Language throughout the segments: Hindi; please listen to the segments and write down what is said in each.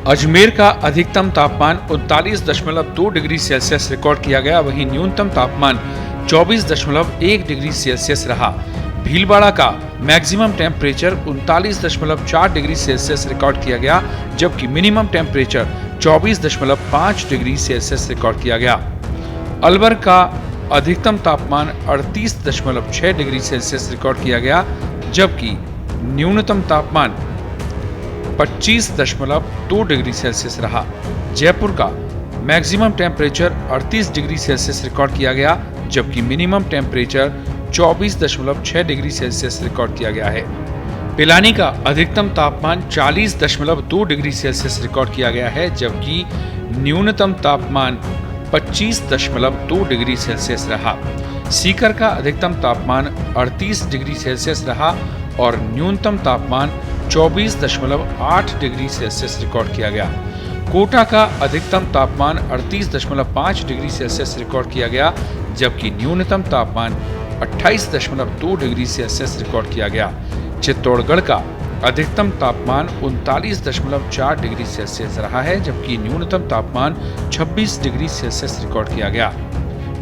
अजमेर का अधिकतम तापमान 39.2 डिग्री सेल्सियस रिकॉर्ड किया गया, वहीं न्यूनतम तापमान 24.1 डिग्री सेल्सियस रहा। भीलवाड़ा का maximum temperature 39.4 degree Celsius record किया गया, जबकि minimum temperature 24.5 degree Celsius record किया गया। अलवर का अधिकतम तापमान 38.6 डिग्री सेल्सियस रिकॉर्ड किया गया, जबकि न्यूनतम तापमान 25.2 डिग्री सेल्सियस रहा। जयपुर का maximum temperature 38 degree Celsius record किया गया, जबकि minimum temperature 24.6 degree Celsius record किया गया है। पिलानी का अधिकतम तापमान 40.2 डिग्री सेल्सियस रिकॉर्ड किया गया है, जबकि न्यूनतम तापमान 25.2 डिग्री सेल्सियस रहा। सीकर का अधिकतम तापमान 38 डिग्री सेल्सियस रहा और न्यूनतम तापमान 24.8 डिग्री सेल्सियस रिकॉर्ड किया गया। कोटा का अधिकतम तापमान 38.5 डिग्री सेल्सियस रिकॉर्ड किया गया, जबकि न्यूनतम तापमान 28.2 डिग्री सेल्सियस रिकॉर्ड किया गया। चित्तौड़गढ़ का अधिकतम तापमान 39.4 डिग्री सेल्सियस रहा है, जबकि न्यूनतम तापमान 26 डिग्री सेल्सियस रिकॉर्ड किया गया।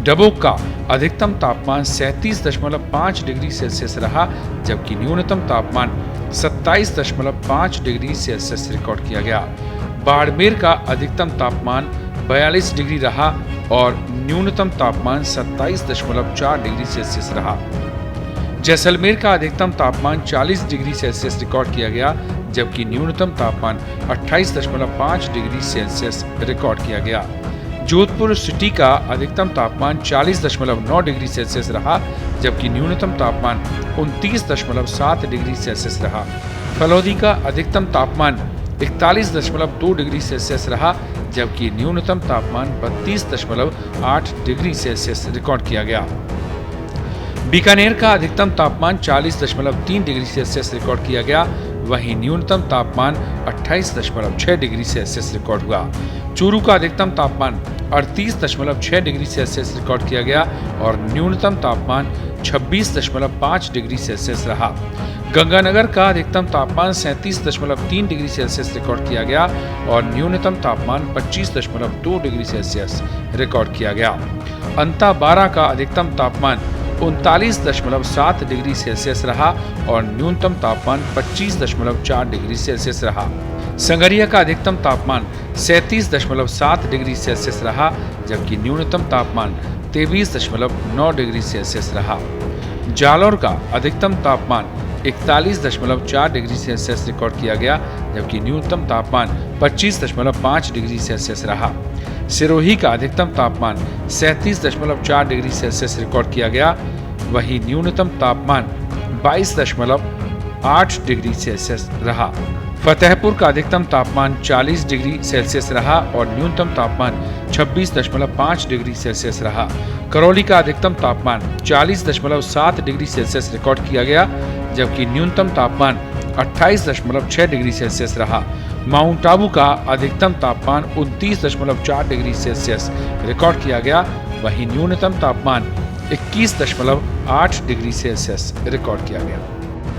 डबोक का अधिकतम तापमान 37.5 डिग्री सेल्सियस रहा, जबकि न्यूनतम तापमान 27.5 डिग्री सेल्सियस रिकॉर्ड किया गया। बाड़मेर का अधिकतम तापमान 42 डिग्री रहा और न्यूनतम तापमान 27.4 डिग्री सेल्सियस रहा। जैसलमेर का अधिकतम तापमान 40 डिग्री सेल्सियस रिकॉर्ड किया गया, जबकि न्यूनतम तापमान 28.5 डिग्री सेल्सियस रिकॉर्ड किया गया। जोधपुर सिटी का अधिकतम तापमान 40.9 डिग्री सेल्सियस रहा, जबकि न्यूनतम तापमान 29.7 डिग्री सेल्सियस रहा। फलौदी का अधिकतम तापमान 41.2 डिग्री सेल्सियस रहा, जबकि न्यूनतम तापमान 32.8 डिग्री सेल्सियस रिकॉर्ड किया गया। बीकानेर का अधिकतम तापमान 40.3 डिग्री सेल्सियस रिकॉर्ड किया गया, वहीं न्यूनतम तापमान 28.6 डिग्री सेल्सियस रिकॉर्ड हुआ। चूरू का अधिकतम तापमान 38.6 डिग्री सेल्सियस रिकॉर्ड किया गया और न्यूनतम तापमान 26.5 डिग्री सेल्सियस रहा। गंगानगर का अधिकतम तापमान 37.3 डिग्री सेल्सियस रिकॉर्ड किया गया और न्यूनतम तापमान 25.2 डिग्री सेल्सियस रिकॉर्ड किया गया। अंताबारा का अधिकतम तापमान 39.7 डिग्री सेल्सियस रहा और न्यूनतम तापमान 25.4 डिग्री सेल्सियस रहा। संगरिया का अधिकतम तापमान 37.7 डिग्री सेल्सियस रहा, जबकि न्यूनतम तापमान 23.9 डिग्री सेल्सियस रहा। जालौर का अधिकतम तापमान 41.4 डिग्री सेल्सियस रिकॉर्ड किया गया, जबकि न्यूनतम तापमान 25.5 डिग्री सेल्सियस रहा। सिरोही का अधिकतम तापमान 37.4 डिग्री सेल्सियस रिकॉर्ड किया गया, वहीं न्यूनतम तापमान 22.8 डिग्री सेल्सियस रहा। फतेहपुर का अधिकतम तापमान 40 डिग्री सेल्सियस रहा और न्यूनतम तापमान 26.5 डिग्री सेल्सियस रहा। करौली का अधिकतम तापमान 40.7 डिग्री सेल्सियस रिकॉर्ड किया गया, जबकि न्यूनतम तापमान 28.6 डिग्री सेल्सियस रहा। माउंट आबू का अधिकतम तापमान 29.4 डिग्री सेल्सियस रिकॉर्ड किया गया, वहीं न्यूनतम तापमान 21.8 डिग्री सेल्सियस रिकॉर्ड किया गया।